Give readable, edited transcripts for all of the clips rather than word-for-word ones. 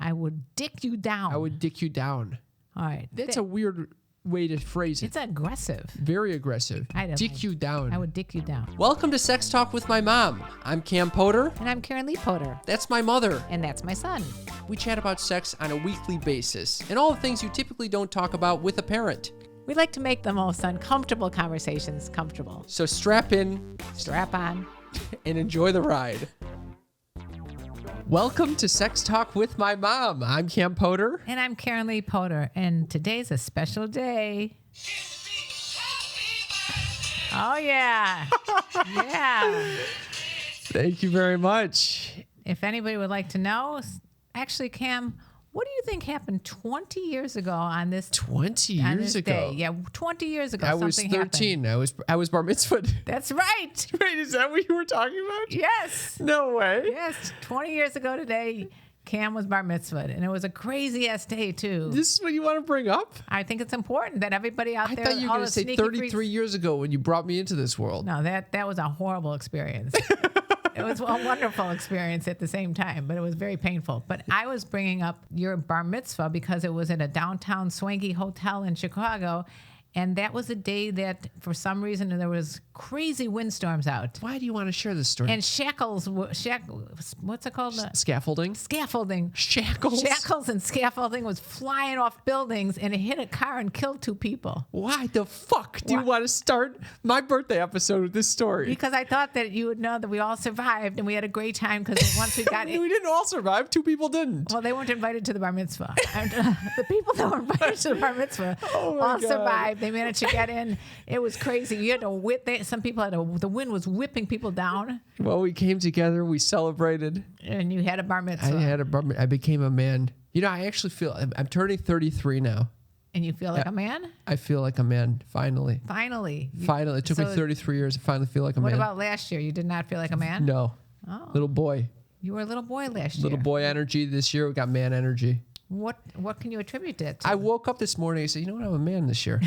I would dick you down. I would dick you down. All right. That's a weird way to phrase it. It's aggressive. Very aggressive. Dick you down. I would dick you down. Welcome to Sex Talk with My Mom. I'm Cam Potter. And I'm Karen Lee Potter. That's my mother. And that's my son. We chat about sex on a weekly basis and all the things you typically don't talk about with a parent. We like to make the most uncomfortable conversations comfortable. So strap in, strap on, and enjoy the ride. Welcome to Sex Talk with My Mom. I'm Cam Potter. And I'm Karen Lee Potter. And today's a special day. Oh, yeah. Yeah. Thank you very much. If anybody would like to know, actually, Cam, what do you think happened 20 years ago on this 20 years ago? Day? Yeah, 20 years ago. I was 13. Happened. I was bar mitzvahed. That's right. Wait, is that what you were talking about? Yes. No way. Yes. 20 years ago today, Cam was bar mitzvahed, and it was a crazy ass day too. This is what you want to bring up? I think it's important that everybody out there. I thought you were going to say 33 years ago when you brought me into this world. No, that was a horrible experience. It was a wonderful experience at the same time, but it was very painful. But I was bringing up your bar mitzvah because it was at a downtown swanky hotel in Chicago. And that was a day that, for some reason, there was crazy windstorms out. Why do you want to share this story? And what's it called? Scaffolding? Scaffolding. Shackles? Shackles and scaffolding was flying off buildings, and it hit a car and killed 2 people. Why the fuck do you want to start my birthday episode with this story? Because I thought that you would know that we all survived, and we had a greate time because once we got We didn't all survive. 2 people didn't. Well, they weren't invited to the bar mitzvah. And, the people that were invited to the bar mitzvah all survived. They managed to get in. It was crazy. You had to whip. Some people had the wind was whipping people down. Well, we came together. We celebrated. And you had a bar mitzvah. I had a bar mitzvah. I became a man. You know, I actually feel I'm turning 33 now. And you feel like a man? I feel like a man. Finally. Finally. It took me 33 years to finally feel like a man. What about last year? You did not feel like a man? No. Oh. Little boy. You were a little boy last year. Little boy energy. This year we got man energy. What can you attribute that to? I woke up this morning and said, you know what? I'm a man this year.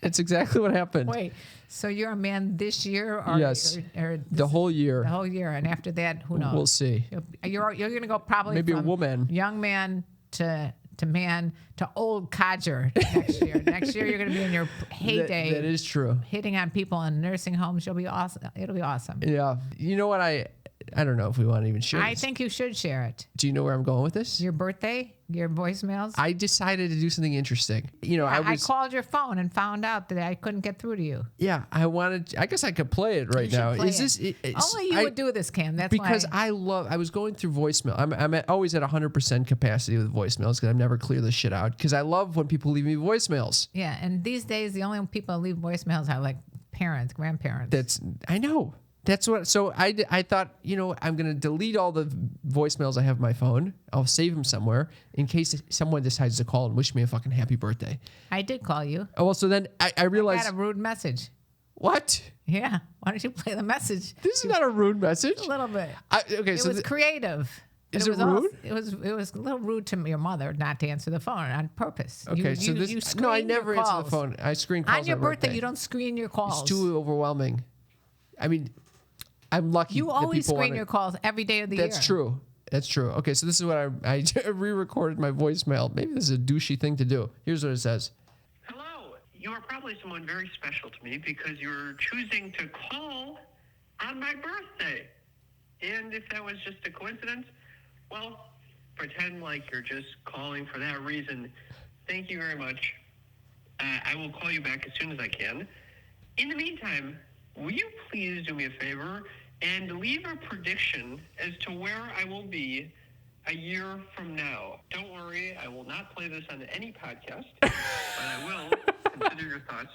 It's exactly what happened. Wait, so you're a man this year? Or, yes, or the whole year. The whole year, and after that, who knows? We'll see. You're going to go probably maybe from a woman, young man to man to old codger next year. Next year, you're going to be in your heyday. That is true. Hitting on people in nursing homes. You'll be awesome. It'll be awesome. Yeah. You know what? I don't know if we want to even share this. I think you should share it. Do you know where I'm going with this? Your birthday? Your voicemails? I decided to do something interesting. You know, I called your phone and found out that I couldn't get through to you. Yeah, I guess I could play it right now. Only you would do this, Cam. That's because why. I was going through voicemail. I'm always at 100% capacity with voicemails because I never clear this shit out because I love when people leave me voicemails. Yeah, and these days the only people that leave voicemails are like parents, grandparents. I know. That's what. So I thought, you know, I'm gonna delete all the voicemails I have on my phone. I'll save them somewhere in case someone decides to call and wish me a fucking happy birthday. I did call you. Oh, well, so then I realized. I got a rude message. What? Yeah. Why don't you play the message? This is not a rude message. A little bit. It was creative. Is it rude? It was a little rude to your mother not to answer the phone on purpose. Okay, no, I never answer the phone. I screen calls on your birthday. You don't screen your calls. It's too overwhelming. I mean, I'm lucky. You always screen your calls every day of the year. That's true. That's true. Okay, so this is what I re-recorded my voicemail. Maybe this is a douchey thing to do. Here's what it says. Hello. You are probably someone very special to me because you're choosing to call on my birthday. And if that was just a coincidence, well, pretend like you're just calling for that reason. Thank you very much. I will call you back as soon as I can. In the meantime, will you please do me a favor and leave a prediction as to where I will be a year from now? Don't worry, I will not play this on any podcast, but I will consider your thoughts.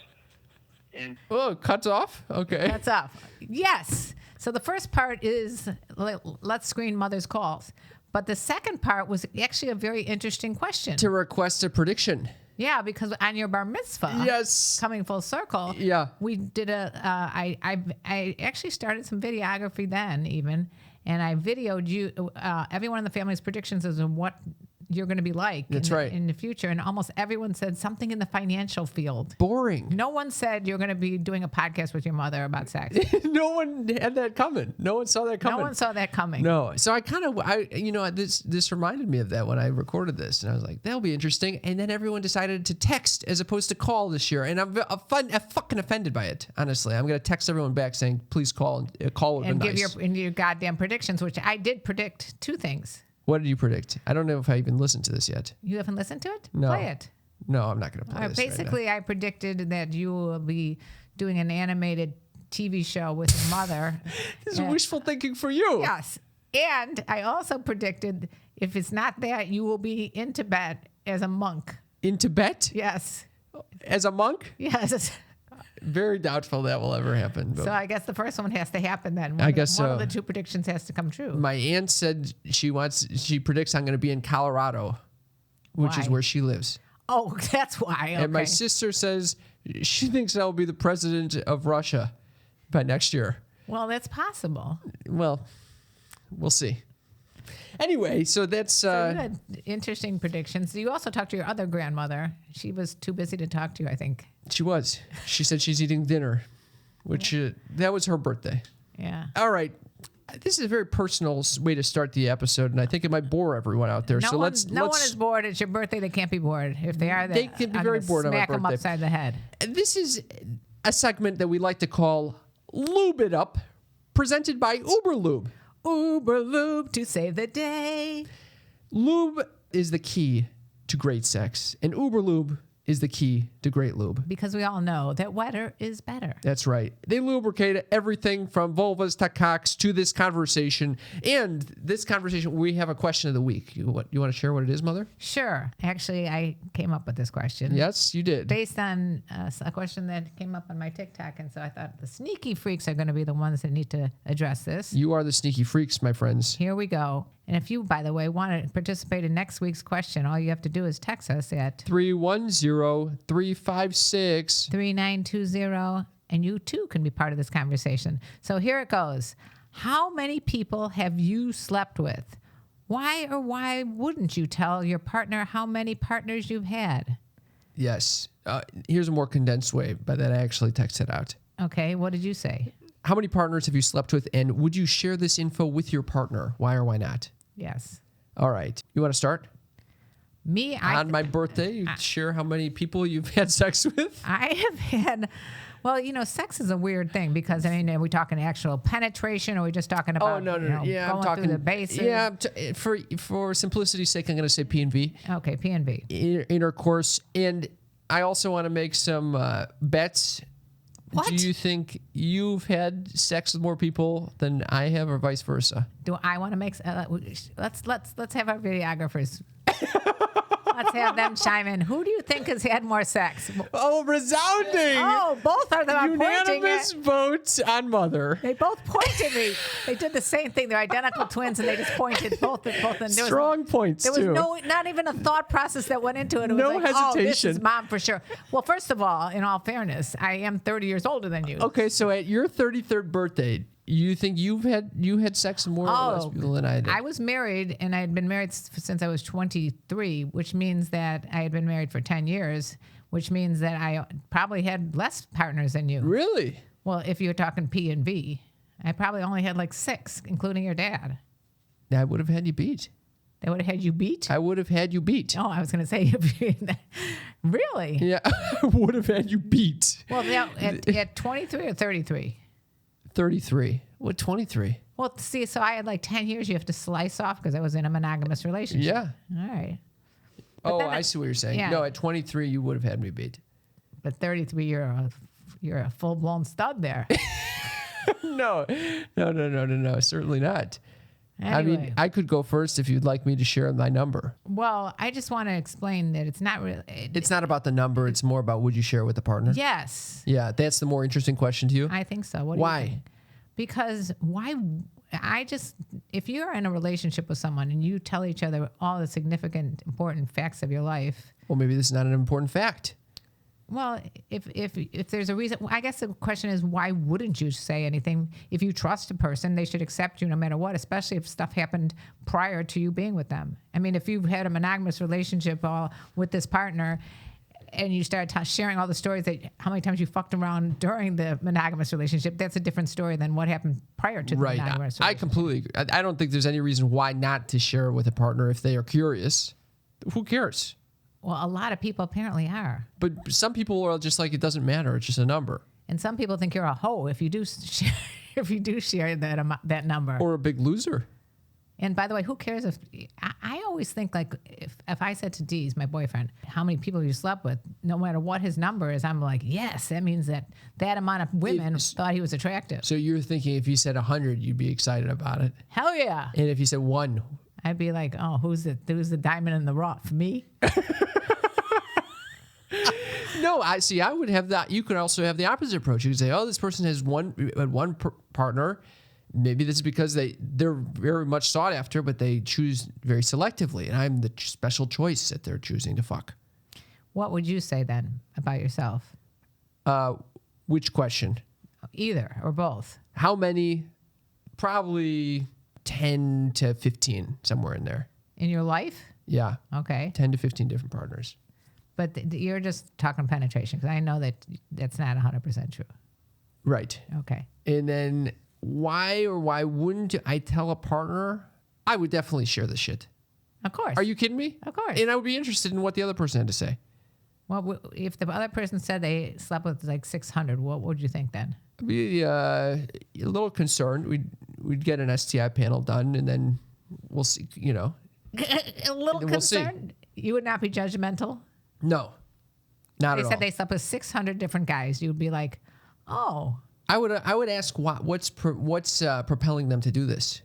And it cuts off? Okay. Cuts off. Yes. So the first part is let's screen mother's calls. But the second part was actually a very interesting question. To request a prediction. Yeah, because on your bar mitzvah, yes, coming full circle, yeah, we did I actually started some videography then even, and I videoed you everyone in the family's predictions as to what you're going to be like That's right. in the future. And almost everyone said something in the financial field. Boring. No one said you're going to be doing a podcast with your mother about sex. No one had that coming. No one saw that coming. No one saw that coming. No. So I kind of, this reminded me of that when I recorded this, and I was like, that'll be interesting. And then everyone decided to text as opposed to call this year, and I'm fucking offended by it. Honestly, I'm going to text everyone back saying, please call. Call would And be give nice. your goddamn predictions, which I did predict 2 things. What did you predict? I don't know if I even listened to this yet. You haven't listened to it? No. Play it. No, I'm not going to play this. Basically, I predicted that you will be doing an animated TV show with your mother. This is wishful thinking for you. Yes. And I also predicted if it's not that, you will be in Tibet as a monk. In Tibet? Yes. As a monk? Yes. Very doubtful that will ever happen. But So I guess the first one has to happen then. I guess one so. of the 2 predictions has to come true. my aunt said she predicts I'm going to be in Colorado, which is Why? where she lives. Oh, that's why. Okay. And my sister says she thinks I'll be the president of Russia by next year. Well, that's possible. Well, we'll see. Anyway, so that's Good. Interesting predictions. You also talked to your other grandmother. She was too busy to talk to you, I think. she was. She said she's eating dinner, which that was her birthday. Yeah. All right. This is a very personal way to start the episode, and I think it might bore everyone out there. No so one let's is bored. It's your birthday. They can't be bored. If they are, They can be I'm very gonna bored on my smack them birthday. upside the head. This is a segment that we like to call Lube It Up, presented by Uber Lube. Uber Lube to save the day. Lube is the key to great sex, and Uber Lube is the key to great lube. Because we all know that wetter is better. That's right. They lubricate everything from vulvas to cocks to this conversation. And this conversation, we have a question of the week. You want to share what it is, Mother? Sure. Actually, I came up with this question. Yes, you did. Based on a question that came up on my TikTok. And so I thought the sneaky freaks are going to be the ones that need to address this. You are the sneaky freaks, my friends. Here we go. And if you, by the way, want to participate in next week's question, all you have to do is text us at 310-356. 3920, and you too can be part of this conversation. So here it goes. How many people have you slept with? Why or why wouldn't you tell your partner how many partners you've had? Yes. Here's a more condensed way, but that I actually texted out. Okay, what did you say? How many partners have you slept with, and would you share this info with your partner? Why or why not? Yes. All right. You want to start? Me, On my birthday, you share how many people you've had sex with? I have had, well, sex is a weird thing because, I mean, are we talking actual penetration or are we just talking about Oh, no. Yeah, going I'm talking through the bases? Yeah, for simplicity's sake, I'm going to say P&V. Okay, P&V. Intercourse. And I also want to make some bets. What? Do you think you've had sex with more people than I have, or vice versa? Do I want to make? Let's have our videographers. Let's have them chime in. Who do you think has had more sex? Oh, resounding! Oh, both of them are pointing. Unanimous votes on Mother. They both pointed me. They did the same thing. They're identical twins, and they just pointed both. And Strong points there was too. not even a thought process that went into it. It was No like, oh, this hesitation. is Mom for sure. Well, first of all, in all fairness, I am 30 years older than you. Okay, so at your 33rd birthday, you think you had sex with more or less people than I did? I was married, and I had been married since I was 23, which means that I had been married for 10 years, which means that I probably had less partners than you. Really? Well, if you're talking P and V, I probably only had like 6, including your dad. I would have had you beat. They would have had you beat? I would have had you beat. Oh, I was going to say, really? Yeah, I would have had you beat. Well, now, at 23 or 33? 33. What, 23? Well, see, so I had like 10 years you have to slice off because I was in a monogamous relationship. Yeah. All right. Oh, I see what you're saying. Yeah. No, at 23, you would have had me beat. But 33, you're a full-blown stud there. No, certainly not. Anyway. I mean, I could go first if you'd like me to share my number. Well, I just want to explain that it's not really. It's not about the number. It's more about would you share with the partner? Yes, Yeah, that's the more interesting question to you. I think so. What do Why? you think? Because why? If you're in a relationship with someone and you tell each other all the significant, important facts of your life. Well, maybe this is not an important fact. Well, if there's a reason, I guess the question is, why wouldn't you say anything? If you trust a person, they should accept you no matter what, especially if stuff happened prior to you being with them. I mean, if you've had a monogamous relationship with this partner and you start sharing all the stories that how many times you fucked around during the monogamous relationship, that's a different story than what happened prior to the monogamous relationship. I completely agree. I don't think there's any reason why not to share with a partner if they are curious. Who cares? Well, a lot of people apparently are. But some people are just like, it doesn't matter. It's just a number. And some people think you're a hoe if you do share, that number. Or a big loser. And by the way, who cares if I always think like if I said to Dee's, my boyfriend, how many people you slept with, no matter what his number is, I'm like, yes, that means that amount of women thought he was attractive. So you're thinking if you said 100, you'd be excited about it. Hell yeah. And if you said 1, I'd be like, oh, who's the diamond in the rough? Me? No, I would have that. You could also have the opposite approach. You could say, oh, this person has one partner. Maybe this is because they're very much sought after, but they choose very selectively. And I'm the special choice that they're choosing to fuck. What would you say then about yourself? Which question? Either or both. How many? Probably 10 to 15, somewhere in there. In your life? Yeah. Okay. 10 to 15 different partners. But you're just talking penetration because I know that that's not 100% true. Right. Okay. And then why wouldn't I tell a partner? I would definitely share this shit. Of course. Are you kidding me? Of course. And I would be interested in what the other person had to say. Well, if the other person said they slept with like 600, what would you think then? I'd be a little concerned. We'd get an STI panel done, and then we'll see. A little concerned. You would not be judgmental. No, not at all. They said they slept with 600 different guys. You would be like, oh. I would ask what's propelling them to do this.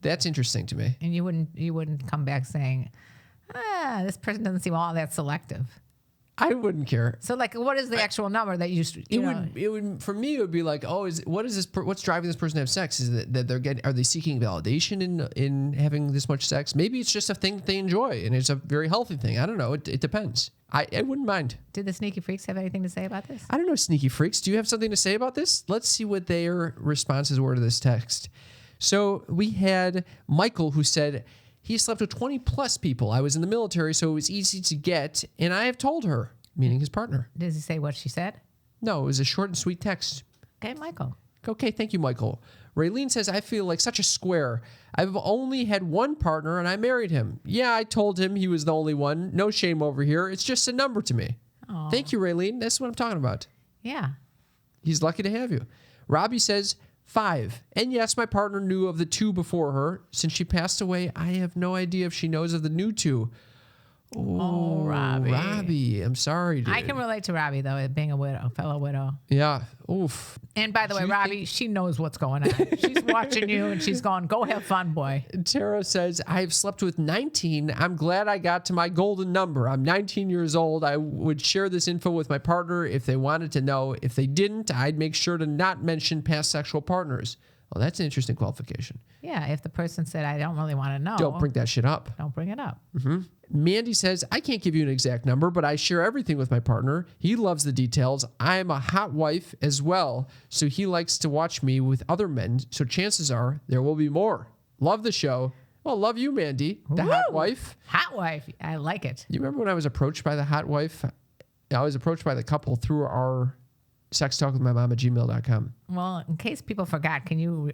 That's interesting to me. And you wouldn't come back saying, this person doesn't seem all that selective. I wouldn't care. So, like, what is the actual number that you know? It would for me. It would be like, what's driving this person to have sex? Is it that are they seeking validation in having this much sex? Maybe it's just a thing that they enjoy, and it's a very healthy thing. I don't know. It depends. I wouldn't mind. Did the sneaky freaks have anything to say about this? I don't know, sneaky freaks. Do you have something to say about this? Let's see what their responses were to this text. So we had Michael who said, he slept with 20 plus people. I was in the military, so it was easy to get. And I have told her, meaning his partner. Does he say what she said? No, it was a short and sweet text. Okay, Michael. Okay, thank you, Michael. Raylene says, I feel like such a square. I've only had one partner and I married him. Yeah, I told him he was the only one. No shame over here. It's just a number to me. Aww. Thank you, Raylene. That's what I'm talking about. Yeah. He's lucky to have you. Robbie says, 5. And yes, my partner knew of the 2 before her. Since she passed away, I have no idea if she knows of the new 2. Oh, Robbie. Robbie. I'm sorry, dude. I can relate to Robbie, though, being a fellow widow. Yeah. Oof. And by the way, Robbie, she knows what's going on. She's watching you and she's going, go have fun, boy. Tara says, I've slept with 19. I'm glad I got to my golden number. I'm 19 years old. I would share this info with my partner if they wanted to know. If they didn't, I'd make sure to not mention past sexual partners. Well, that's an interesting qualification. Yeah, if the person said, I don't really want to know. Don't bring that shit up. Don't bring it up. Mm-hmm. Mandy says, I can't give you an exact number, but I share everything with my partner. He loves the details. I am a hot wife as well, so he likes to watch me with other men, so chances are there will be more. Love the show. Well, love you, Mandy, the Woo! hot wife. Hot wife. I like it. You remember when I was approached by the hot wife? I was approached by the couple through our sextalkwithmymom@gmail.com. Well, in case people forgot, can you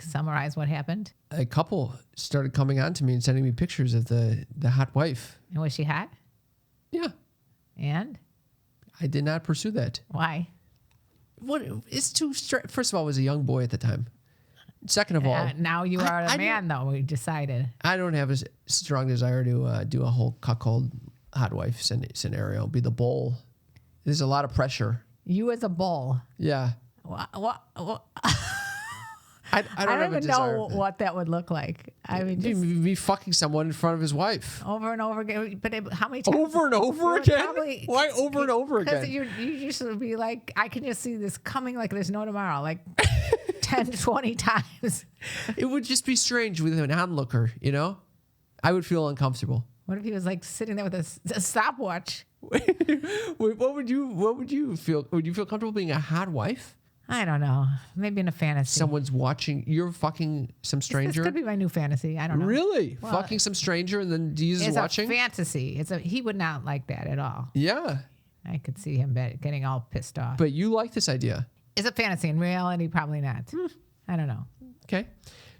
summarize what happened? A couple started coming on to me and sending me pictures of the hot wife. And was she hot? Yeah. And? I did not pursue that. Why? What? It's too straight. First of all, I was a young boy at the time. Second of all, now you are a man, though. We decided. I don't have a strong desire to do a whole cuckold hot wife scenario. Be the bull. There's a lot of pressure. You as a bull. Yeah. What? I don't even know what that would look like. I mean, just be fucking someone in front of his wife over and over again. But how many times? Over and over again? Why over and over again? Because you just would be like, I can just see this coming like there's no tomorrow, like 10, 20 times. It would just be strange with an onlooker, you know? I would feel uncomfortable. What if he was like sitting there with a stopwatch? What would you feel? Would you feel comfortable being a hot wife? I don't know. Maybe in a fantasy. Someone's watching. You're fucking some stranger. This could be my new fantasy. I don't know. Really? Well, fucking some stranger and then Jesus It's watching? a fantasy. He would not like that at all. Yeah. I could see him getting all pissed off. But you like this idea. It's a fantasy. In reality, probably not. I don't know. Okay.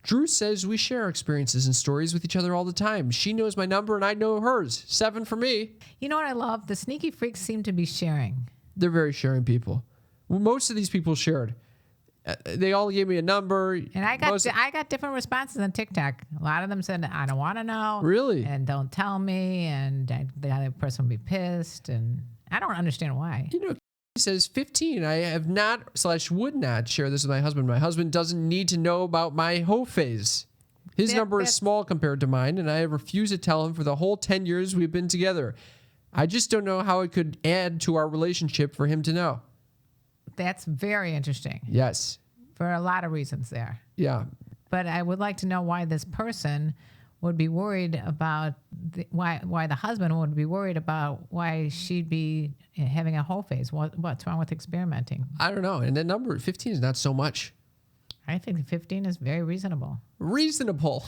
Drew says we share experiences and stories with each other all the time. She knows my number and I know hers. 7 for me. You know what I love? The sneaky freaks seem to be sharing. They're very sharing people. Well, most of these people shared. They all gave me a number. And I got different responses on TikTok. A lot of them said, I don't want to know. Really? And don't tell me. And the other person would be pissed. And I don't understand why. You know, he says 15. I have not/would not share this with my husband. My husband doesn't need to know about my hoe phase. His number is small compared to mine, and I have refused to tell him for the whole 10 years we've been together. I just don't know how it could add to our relationship for him to know. That's very interesting Yes. for a lot of reasons there. Yeah. But I would like to know why this person would be worried about why the husband would be worried about why she'd be having a whole phase. What's wrong with experimenting? I don't know. And that number 15 is not so much. I think 15 is very reasonable. Reasonable.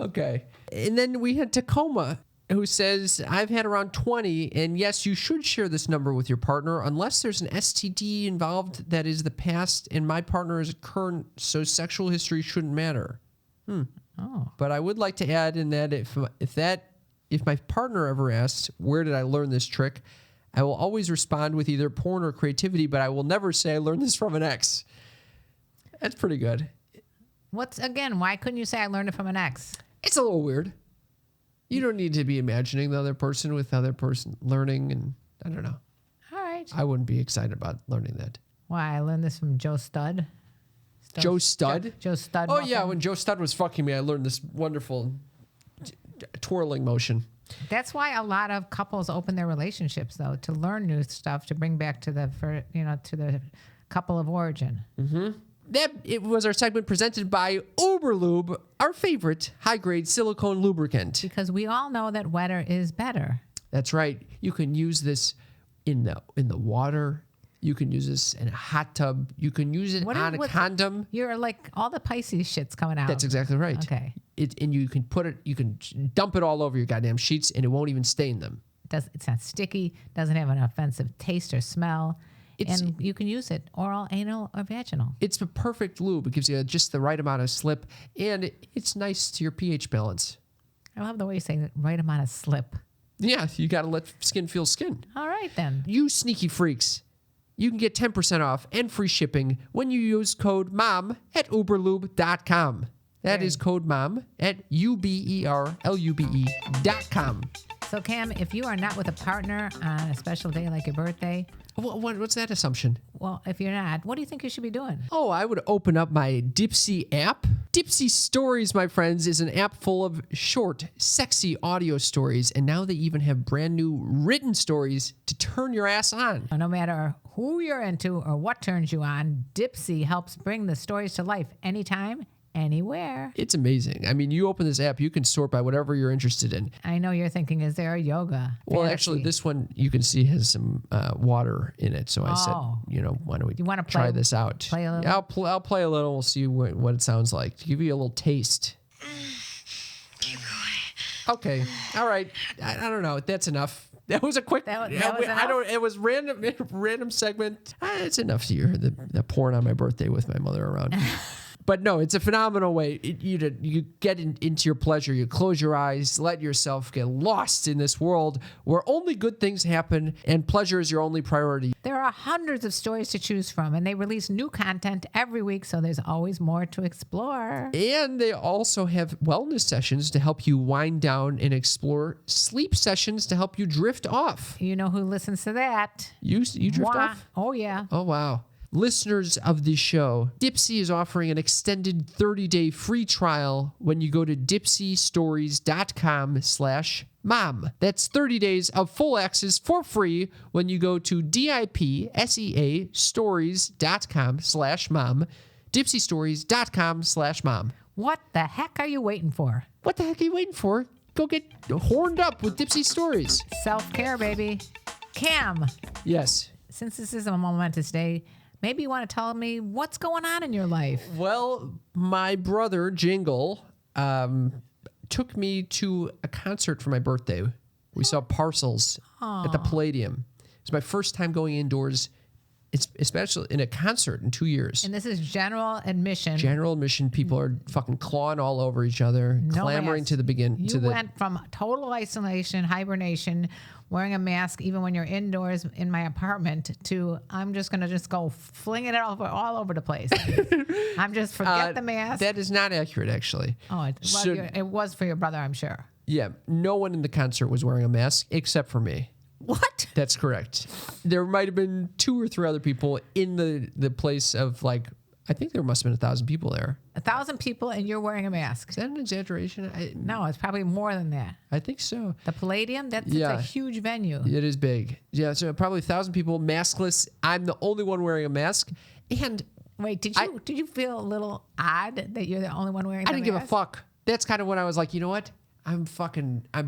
Okay. And then we had Tacoma, who says, I've had around 20, and yes, you should share this number with your partner unless there's an STD involved that is the past, and my partner is current, so sexual history shouldn't matter. Oh. But I would like to add in that if my partner ever asks, where did I learn this trick? I will always respond with either porn or creativity, but I will never say I learned this from an ex. That's pretty good. Why couldn't you say I learned it from an ex? It's a little weird. You don't need to be imagining the other person with the other person learning, and I don't know. All right. I wouldn't be excited about learning that. Why? I learned this from Joe Stud. Joe Stud? Joe Stud. Oh, muffin. yeah. When Joe Stud was fucking me, I learned this wonderful twirling motion. That's why a lot of couples open their relationships, though, to learn new stuff to bring back to the couple of origin. Mm-hmm. It was our segment presented by Lube, our favorite high-grade silicone lubricant. Because we all know that wetter is better. That's right. You can use this in the water. You can use this in a hot tub. You can use it on a condom. You're like all the Pisces shit's coming out. That's exactly right. Okay. And you can dump it all over your goddamn sheets, and it won't even stain them. It's not sticky. Doesn't have an offensive taste or smell. And you can use it oral, anal, or vaginal. It's a perfect lube. It gives you just the right amount of slip, and it's nice to your pH balance. I love the way you say the right amount of slip. Yeah, you got to let skin feel skin. All right, then. You sneaky freaks. You can get 10% off and free shipping when you use code MOM at uberlube.com. That is code MOM at uberlube.com. So, Cam, if you are not with a partner on a special day like your birthday... What's that assumption? Well, if you're not, what do you think you should be doing? Oh, I would open up my Dipsea app. Dipsea Stories, my friends, is an app full of short, sexy audio stories. And now they even have brand new written stories to turn your ass on. No matter who you're into or what turns you on, Dipsea helps bring the stories to life anytime, anywhere. It's amazing. I mean, you open this app, you can sort by whatever you're interested in. I know you're thinking, is there a yoga? Well, actually, this one you can see has some water in it. So I said, why don't we try this out? Play a little? Yeah, I'll play a little. We'll see what it sounds like. To give you a little taste. Keep going. Okay. All right. I don't know. That's enough. That was a quick. That was enough? It was random segment. It's enough to hear the porn on my birthday with my mother around. But no, it's a phenomenal way. You get into your pleasure. You close your eyes, let yourself get lost in this world where only good things happen and pleasure is your only priority. There are hundreds of stories to choose from, and they release new content every week, so there's always more to explore. And they also have wellness sessions to help you wind down and explore, sleep sessions to help you drift off. You know who listens to that? You drift off? Oh, yeah. Oh, wow. Listeners of the show, Dipsea is offering an extended 30-day free trial when you go to dipseastories.com/mom. That's 30 days of full access for free when you go to dipseastories.com/mom. dipseastories.com/mom. What the heck are you waiting for? What the heck are you waiting for? go get horned up with Dipsea stories. Self-care, baby. Cam, Yes. since this is a momentous day, maybe you want to tell me what's going on in your life. Well, my brother, Jingle, took me to a concert for my birthday. We saw Parcels at the Palladium. It was my first time going indoors, especially in a concert in 2 years. And this is general admission. General admission, people are fucking clawing all over each other, clamoring mask. to the begin. You went from total isolation, hibernation, wearing a mask even when you're indoors in my apartment, to I'm just going to just go flinging it all over the place. I'm just forget the mask. That is not accurate, actually. Oh, it was for your brother, I'm sure. Yeah, no one in the concert was wearing a mask except for me. What? That's correct. There might have been 2 or 3 other people in the place of like, I think there must have been 1,000 people there. 1,000 people and you're wearing a mask. Is that an exaggeration? No, it's probably more than that. I think so. The Palladium, it's Yeah. a huge venue. It is big. Yeah, so probably 1,000 people, maskless. I'm the only one wearing a mask. And Wait, did you feel a little odd that you're the only one wearing I the didn't give a mask? fuck. That's kind of when I was like, you know what? I'm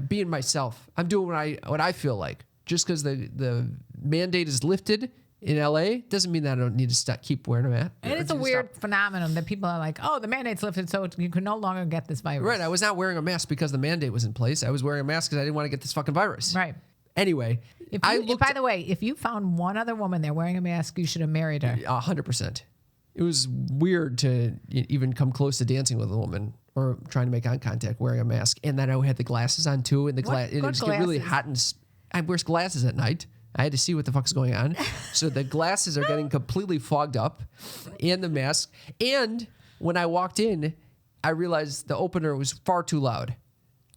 being myself. I'm doing what I feel like. Just because the mandate is lifted in LA doesn't mean that I don't need to keep wearing a mask. And it's a weird phenomenon that people are like, oh, the mandate's lifted, so you can no longer get this virus. Right. I was not wearing a mask because the mandate was in place. I was wearing a mask because I didn't want to get this fucking virus. Right. Anyway, By the way, if you found one other woman there wearing a mask, you should have married her. 100%. It was weird to even come close to dancing with a woman or trying to make eye contact wearing a mask. And then I had the glasses on too. And it was getting really hot. And I wear glasses at night. I had to see what the fuck's going on. So the glasses are getting completely fogged up and the mask. And when I walked in, I realized the opener was far too loud.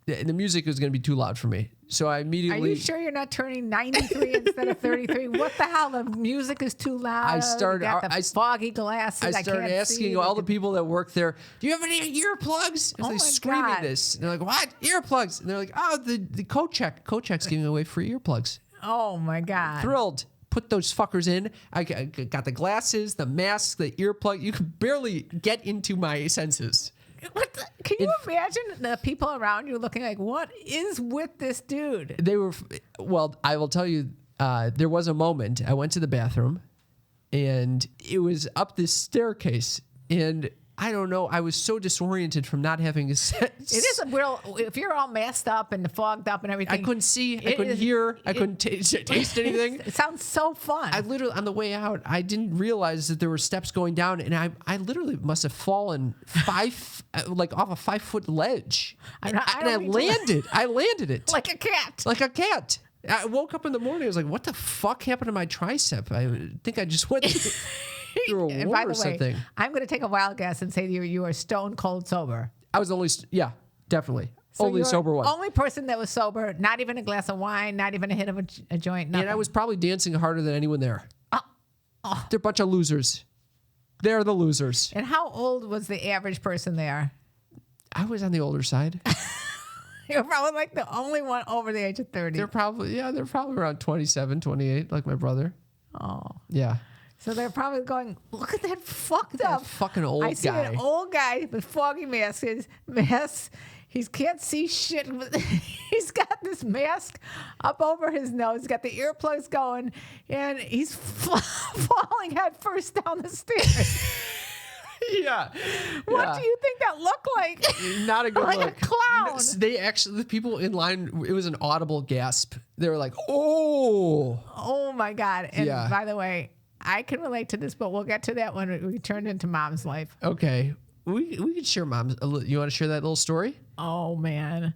The music was going to be too loud for me. So I immediately... Are you sure you're not turning 93 instead of 33? What the hell? The music is too loud. You got the foggy glasses. I started asking all the people that work there, do you have any earplugs? And they're screaming this. And they're like, what? Earplugs? And they're like, oh, the Kochek. Kochek's giving away free earplugs. Oh, my God. Thrilled. Put those fuckers in. I got the glasses, the mask, the earplug. You could barely get into my senses. Can you imagine the people around you looking like, what is with this dude? They were, well, I will tell you, there was a moment. I went to the bathroom and it was up this staircase. And I don't know, I was so disoriented from not having a sense. It is a real, if you're all masked up and fogged up and everything. I couldn't see, I couldn't hear, I couldn't taste anything. It sounds so fun. I literally, on the way out, I didn't realize that there were steps going down, and I literally must have fallen off a 5-foot ledge. I landed it. Like a cat. Like a cat. I woke up in the morning, I was like, what the fuck happened to my tricep? I think I just went through a And war by the or something. way, I'm going to take a wild guess and say you are stone cold sober. I was definitely. So only you're sober one. Only person that was sober, not even a glass of wine, not even a hit of a joint, nothing. And I was probably dancing harder than anyone there. They're a bunch of losers. They're the losers. And how old was the average person there? I was on the older side. You're probably like the only one over the age of 30. They're probably around 27, 28, like my brother. Oh. Yeah. So they're probably going, look at that fucked up. Fucking old guy. I see an old guy with foggy mask. He can't see shit. He's got this mask up over his nose. He's got the earplugs going, and he's falling head first down the stairs. Yeah. What do you think that looked like? Not a good like look. A clown. The people in line, it was an audible gasp. They were like, oh. Oh, my God. And by the way, I can relate to this, but we'll get to that when we turn into Mom's life. Okay. We could share Mom's. You want to share that little story? Oh, man.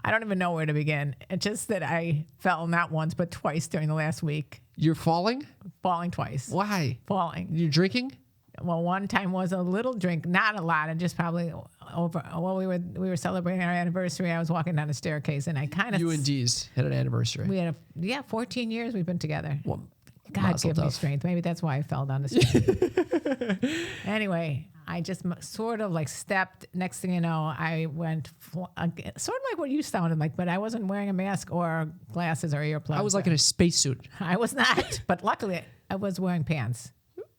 I don't even know where to begin. It's just that I fell not once, but twice during the last week. You're falling? Falling twice. Why? Falling. You're drinking? Well, one time was a little drink, not a lot, and just probably over. Well, we were celebrating our anniversary. I was walking down the staircase, and I kind of. You and Dee's had an anniversary. We had 14 years we've been together. Well, God give me strength. Maybe that's why I fell down the stairs. Anyway, I just sort of like stepped. Next thing you know, I went sort of like what you sounded like, but I wasn't wearing a mask or glasses or earplugs. I was like in a spacesuit. I was not, but luckily I was wearing pants.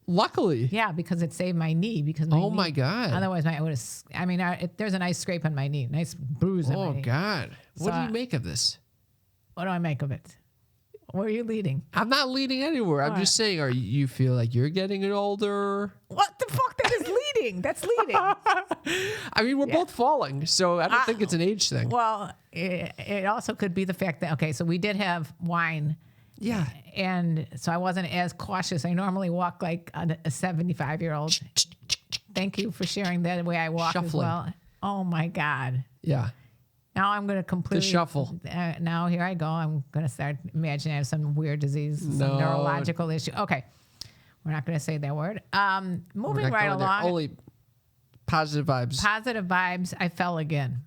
Luckily. Yeah, because it saved my knee. Because My God. Otherwise, I would have. I mean, there's a nice scrape on my knee, nice bruise on my knee. Oh God. What So, do you make of this? What do I make of it? Where are you leading? I'm not leading anywhere. I'm just saying, you feel like you're getting older? What the fuck? That is leading. That's leading. I mean, we're both falling, so I don't think it's an age thing. Well, it also could be the fact that, okay, so we did have wine. Yeah. And so I wasn't as cautious. I normally walk like a 75-year-old. Thank you for sharing that way I walk Shuffling. as well. Oh, my God. Yeah. Now I'm going to completely. The shuffle. Now here I go. I'm going to start imagining I have some weird disease, some neurological issue. Okay. We're not going to say that word. Moving right along. Only positive vibes. Positive vibes. I fell again.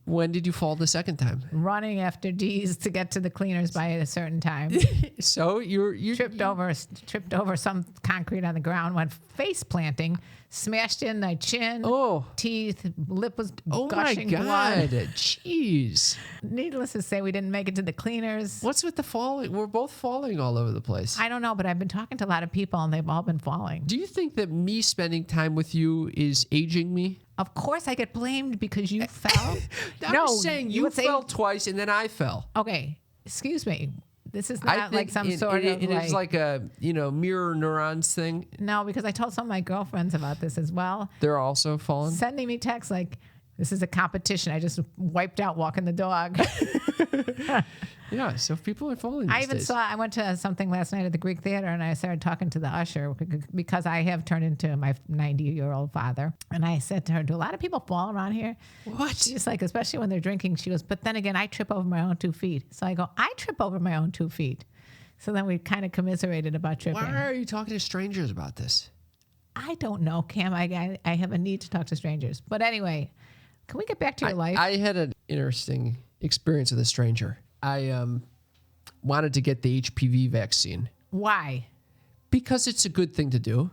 When did you fall the second time? Running after D's to get to the cleaners by a certain time. So you tripped over some concrete on the ground, went face planting, smashed in my chin, teeth, lip was gushing my God. blood. Jeez. Needless to say, we didn't make it to the cleaners. What's with the falling? We're both falling all over the place. I don't know, but I've been talking to a lot of people and they've all been falling. Do you think that me spending time with you is aging me? Of course, I get blamed because you fell. I'm saying you fell twice and then I fell. Okay, excuse me. This is not like some sort of it is like a mirror neurons thing. No, because I told some of my girlfriends about this as well. They're also falling. Sending me texts like, "This is a competition. I just wiped out walking the dog." Yeah, so people are falling these days. I went to something last night at the Greek Theater and I started talking to the usher because I have turned into my 90-year-old father. And I said to her, do a lot of people fall around here? What? She's like, especially when they're drinking. She goes, but then again, I trip over my own 2 feet. So I go, I trip over my own 2 feet. So then we kind of commiserated about tripping. Why are you talking to strangers about this? I don't know, Cam. I have a need to talk to strangers. But anyway, can we get back to your life? I had an interesting experience with a stranger. I wanted to get the HPV vaccine. Why? Because it's a good thing to do.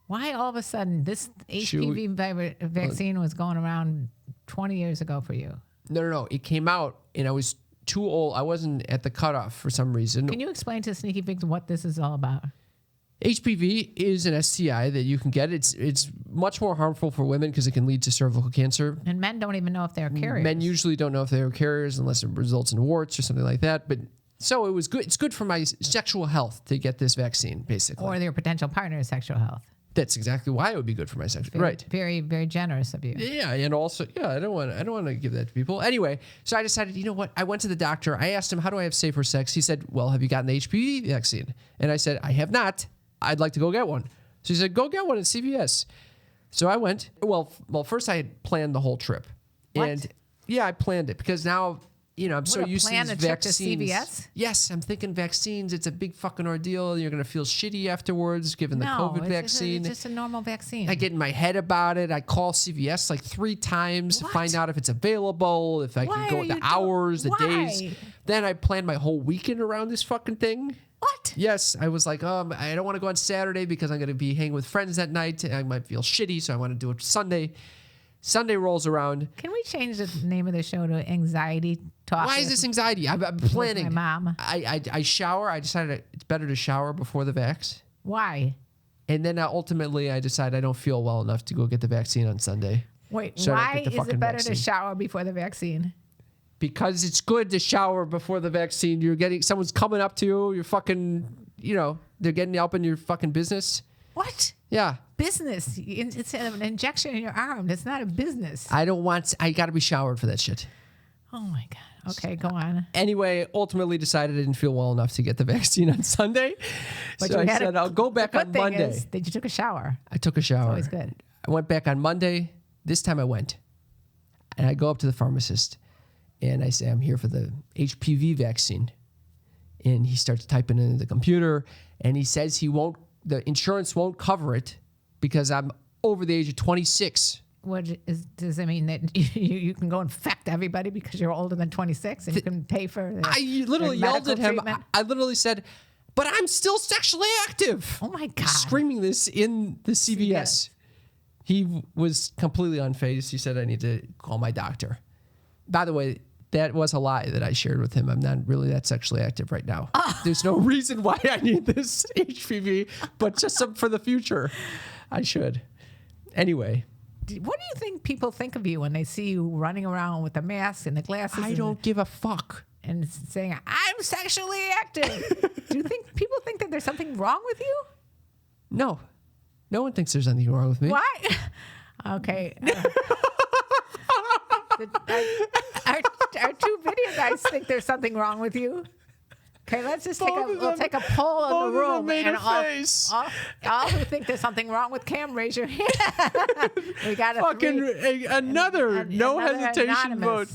Why all of a sudden this HPV vaccine was going around 20 years ago for you? No. It came out and I was too old. I wasn't at the cutoff for some reason. Can you explain to Sneaky Pigs what this is all about? HPV is an STI that you can get. It's much more harmful for women because it can lead to cervical cancer. And men don't even know if they're carriers. Men usually don't know if they're carriers unless it results in warts or something like that. But so it was good. It's good for my sexual health to get this vaccine, basically. Or their potential partner's sexual health. That's exactly why it would be good for my sexual right. Very, very generous of you. Yeah, and also, I don't want to give that to people. Anyway, so I decided, you know what? I went to the doctor. I asked him, how do I have safer sex? He said, well, have you gotten the HPV vaccine? And I said, I have not. I'd like to go get one. So he said, go get one at CVS. So I went. Well, first I had planned the whole trip. What? And yeah, I planned it because now, I'm so used to these vaccines. To CVS? Yes, I'm thinking vaccines. It's a big fucking ordeal. You're going to feel shitty afterwards given the COVID vaccine. It's just a normal vaccine. I get in my head about it. I call CVS like 3 times to find out if it's available, if I can go the hours, the days. Then I planned my whole weekend around this fucking thing. What? Yes, I was like, I don't want to go on Saturday because I'm going to be hanging with friends that night. I might feel shitty, so I want to do it Sunday. Sunday rolls around. Can we change the name of the show to Anxiety Talk? Why is this anxiety? I'm planning. With my mom. I shower. I decided it's better to shower before the vax. Why? And then ultimately I decide I don't feel well enough to go get the vaccine on Sunday. Wait, so why is it better to shower before the vaccine? Because it's good to shower before the vaccine. Someone's coming up to you. You're fucking, they're getting up in your fucking business. What? Yeah. Business. It's an injection in your arm. That's not a business. I got to be showered for that shit. Oh my God. Okay, go on. Anyway, ultimately decided I didn't feel well enough to get the vaccine on Sunday. But so I said, I'll go back on Monday. That you took a shower. I took a shower. It's always good. I went back on Monday. This time I went. And I go up to the pharmacist. And I say, I'm here for the HPV vaccine. And he starts typing into the computer. And he says the insurance won't cover it because I'm over the age of 26. Does that mean that you can go infect everybody because you're older than 26 and you can pay for I literally yelled at him. Treatment? I literally said, but I'm still sexually active. Oh my God. Screaming this in the CVS. He was completely unfazed. He said, I need to call my doctor. By the way, That was a lie that I shared with him. I'm not really that sexually active right now. There's no reason why I need this HPV, but just for the future, I should. Anyway. What do you think people think of you when they see you running around with the mask and the glasses? I don't give a fuck. And saying, I'm sexually active. Do you think people think that there's something wrong with you? No. No one thinks there's anything wrong with me. Why? Okay. Our two video guys think there's something wrong with you. Okay, let's just take a poll of the room, and all who think there's something wrong with Cam, raise your hand. We got another no hesitation anonymous vote.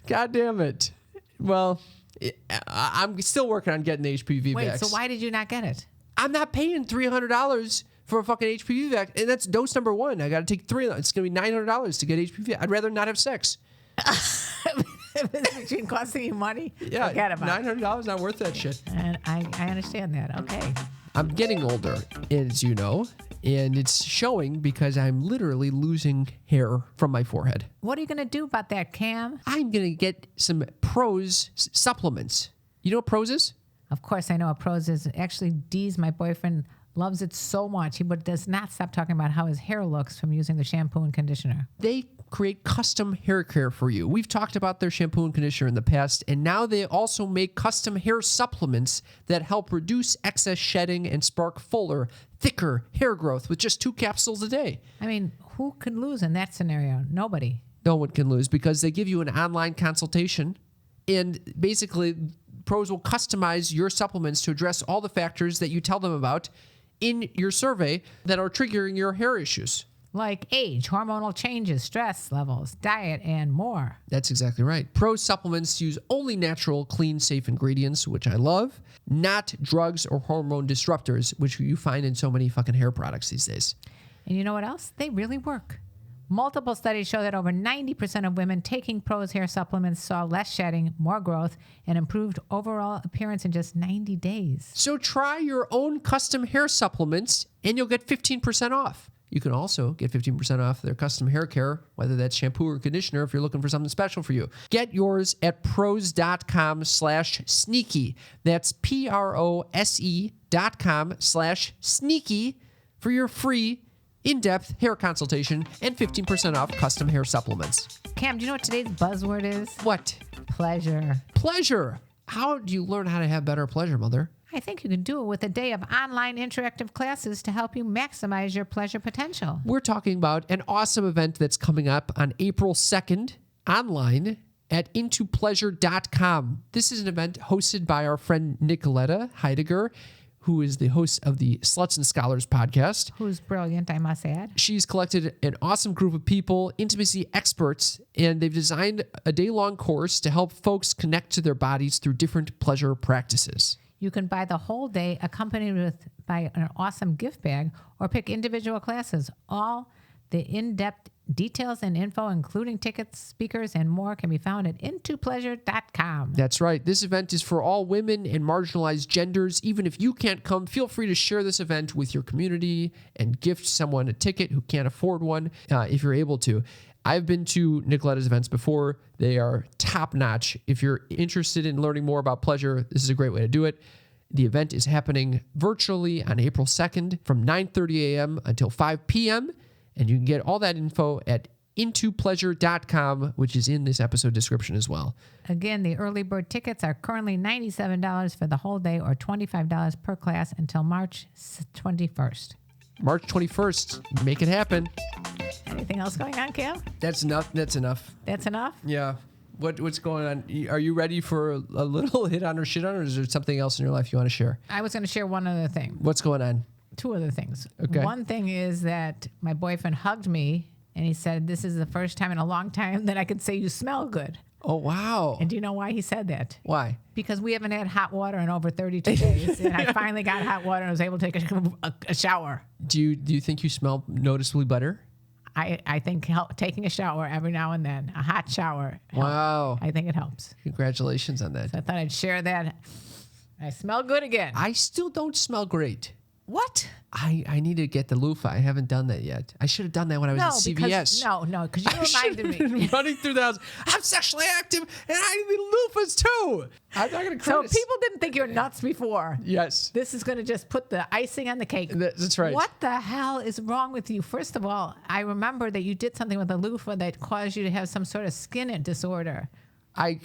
God damn it! Well, I'm still working on getting the HPV Wait, vax. so why did you not get it? I'm not paying $300 for a fucking HPV vax, and that's dose number 1. I got to take 3. It's going to be $900 to get HPV. I'd rather not have sex. Between costing you money, yeah, forget about it. $900 not worth that shit. And I understand that. Okay. I'm getting older, as you know, and it's showing because I'm literally losing hair from my forehead. What are you going to do about that, Cam? I'm going to get some Prose supplements. You know what Prose is? Of course, I know what Prose is. Actually, Dee's, my boyfriend, loves it so much. He does not stop talking about how his hair looks from using the shampoo and conditioner. They create custom hair care for you. We've talked about their shampoo and conditioner in the past, and now they also make custom hair supplements that help reduce excess shedding and spark fuller, thicker hair growth with just 2 capsules a day. I mean, who could lose in that scenario? Nobody. No one can lose because they give you an online consultation, and basically Prose will customize your supplements to address all the factors that you tell them about in your survey that are triggering your hair issues. Like age, hormonal changes, stress levels, diet, and more. That's exactly right. Prose supplements use only natural, clean, safe ingredients, which I love, not drugs or hormone disruptors, which you find in so many fucking hair products these days. And you know what else? They really work. Multiple studies show that over 90% of women taking Prose hair supplements saw less shedding, more growth, and improved overall appearance in just 90 days. So try your own custom hair supplements and you'll get 15% off. You can also get 15% off their custom hair care, whether that's shampoo or conditioner, if you're looking for something special for you. Get yours at prose.com/sneaky. That's prose.com/sneaky for your free in-depth hair consultation and 15% off custom hair supplements. Cam, do you know what today's buzzword is? What? Pleasure. Pleasure. How do you learn how to have better pleasure, Mother? I think you can do it with a day of online interactive classes to help you maximize your pleasure potential. We're talking about an awesome event that's coming up on April 2nd online at intopleasure.com. This is an event hosted by our friend Nicoletta Heidegger, who is the host of the Sluts and Scholars podcast. Who's brilliant, I must add. She's collected an awesome group of people, intimacy experts, and they've designed a day-long course to help folks connect to their bodies through different pleasure practices. You can buy the whole day accompanied by an awesome gift bag or pick individual classes. All the in-depth details and info, including tickets, speakers, and more, can be found at intopleasure.com. That's right. This event is for all women and marginalized genders. Even if you can't come, feel free to share this event with your community and gift someone a ticket who can't afford one if you're able to. I've been to Nicoletta's events before. They are top-notch. If you're interested in learning more about pleasure, this is a great way to do it. The event is happening virtually on April 2nd from 9:30 a.m. until 5 p.m., and you can get all that info at intopleasure.com, which is in this episode description as well. Again, the early bird tickets are currently $97 for the whole day or $25 per class until March 21st. March 21st. Make it happen. Anything else going on, Cam? That's enough. That's enough. That's enough? Yeah. What's going on? Are you ready for a little hit on or shit on, or is there something else in your life you want to share? I was going to share one other thing. What's going on? 2 other things. Okay. One thing is that my boyfriend hugged me and he said, this is the first time in a long time that I could say you smell good. Oh, wow. And do you know why he said that? Why? Because we haven't had hot water in over 32 days. And I finally got hot water and was able to take a shower. Do you think you smell noticeably better? I think taking a shower every now and then, a hot shower. Wow. I think it helps. Congratulations on that. So I thought I'd share that. I smell good again. I still don't smell great. What? I need to get the loofah. I haven't done that yet. I should have done that when I was at CVS. Because you reminded me. Running through the house. I'm sexually active and I need loofahs too. I'm not going to So people didn't think you're nuts before. Yes. This is going to just put the icing on the cake. That's right. What the hell is wrong with you? First of all, I remember that you did something with a loofah that caused you to have some sort of skin disorder. I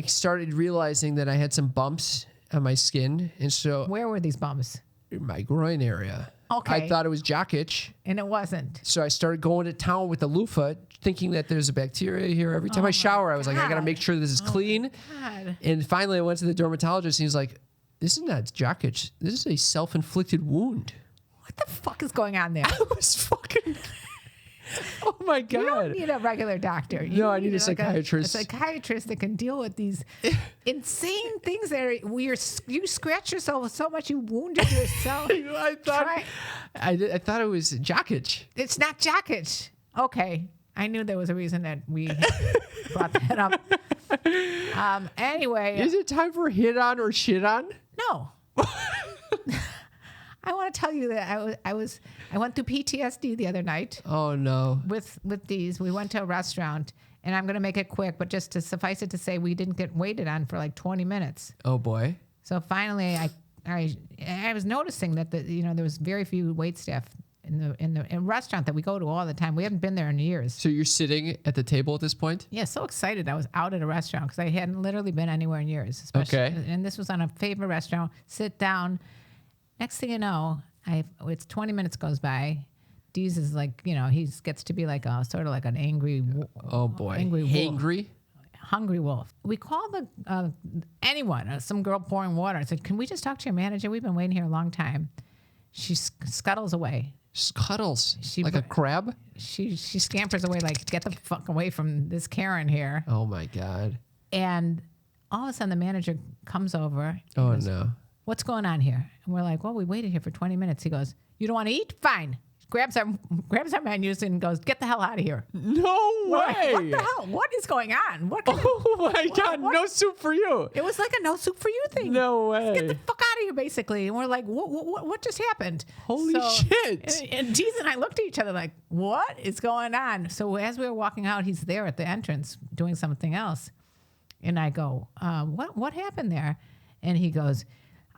started realizing that I had some bumps on my skin. And so Where were these bumps? my groin area. Okay. I thought it was jock itch. And it wasn't. So I started going to town with the loofah, thinking that there's a bacteria here. Every time I shower, I was like, I got to make sure this is clean. God. And finally, I went to the dermatologist, and he's like, this is not jock itch. This is a self-inflicted wound. What the fuck is going on there? I was fucking... Oh, my God. You don't need a regular doctor. No, I need a psychiatrist. A psychiatrist that can deal with these insane things that are where you scratch yourself so much you wounded yourself. I thought it was jock itch. It's not jock itch. Okay. I knew there was a reason that we brought that up. Anyway. Is it time for hit on or shit on? No. I want to tell you that I went through PTSD the other night. Oh no. With these, we went to a restaurant, and I'm going to make it quick, but just to suffice it to say, we didn't get waited on for like 20 minutes. Oh boy. So finally, I was noticing that there was very few wait staff in the restaurant that we go to all the time. We haven't been there in years. So you're sitting at the table at this point? Yeah, so excited. I was out at a restaurant because I hadn't literally been anywhere in years. Okay. And this was on a favorite restaurant. Sit down. Next thing you know, it's 20 minutes goes by. Deez is like, he gets to be like a sort of like an angry. Oh boy. Angry wolf. Hangry? Hungry wolf. We called anyone, some girl pouring water. I said, can we just talk to your manager? We've been waiting here a long time. She scuttles away. Scuttles? Like a crab? She scampers away like, get the fuck away from this Karen here. Oh my God. And all of a sudden the manager comes over. Oh goes, no. What's going on here? And we're like, well, we waited here for 20 minutes. He goes, you don't want to eat? Fine. Grabs our menus and goes, get the hell out of here. No way. What the hell? What is going on? Oh my God. No soup for you. It was like a no soup for you thing. No way. Get the fuck out of here, basically. And we're like, what just happened? Holy shit. And Deez and I looked at each other like, what is going on? So as we were walking out, he's there at the entrance doing something else. And I go, what happened there? And he goes,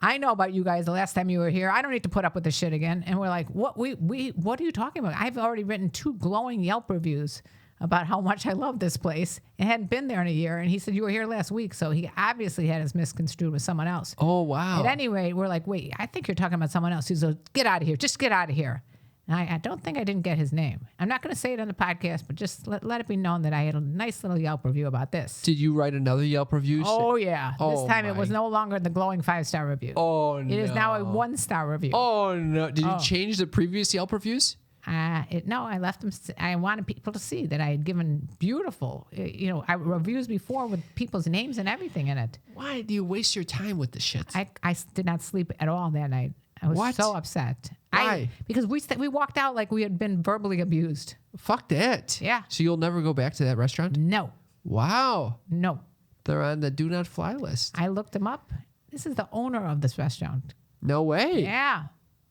I know about you guys the last time you were here. I don't need to put up with this shit again. And we're like, what are you talking about? I've already written 2 glowing Yelp reviews about how much I love this place. I hadn't been there in a year. And he said, you were here last week. So he obviously had his misconstrued with someone else. Oh, wow. At any rate, we're like, wait, I think you're talking about someone else. He's like, get out of here. Just get out of here. And I don't think I didn't get his name. I'm not going to say it on the podcast, but just let it be known that I had a nice little Yelp review about this. Did you write another Yelp review? Oh, yeah. Oh, this time it was no longer the glowing 5-star review. Oh, no. It is now a 1-star review. Oh, no. Did you change the previous Yelp reviews? No, I left them. I wanted people to see that I had given beautiful, reviews before with people's names and everything in it. Why do you waste your time with the shit? I did not sleep at all that night. I was so upset. Why? Because we walked out like we had been verbally abused. Fuck that. Yeah. So you'll never go back to that restaurant? No. Wow. No. They're on the do not fly list. I looked them up. This is the owner of this restaurant. No way. Yeah.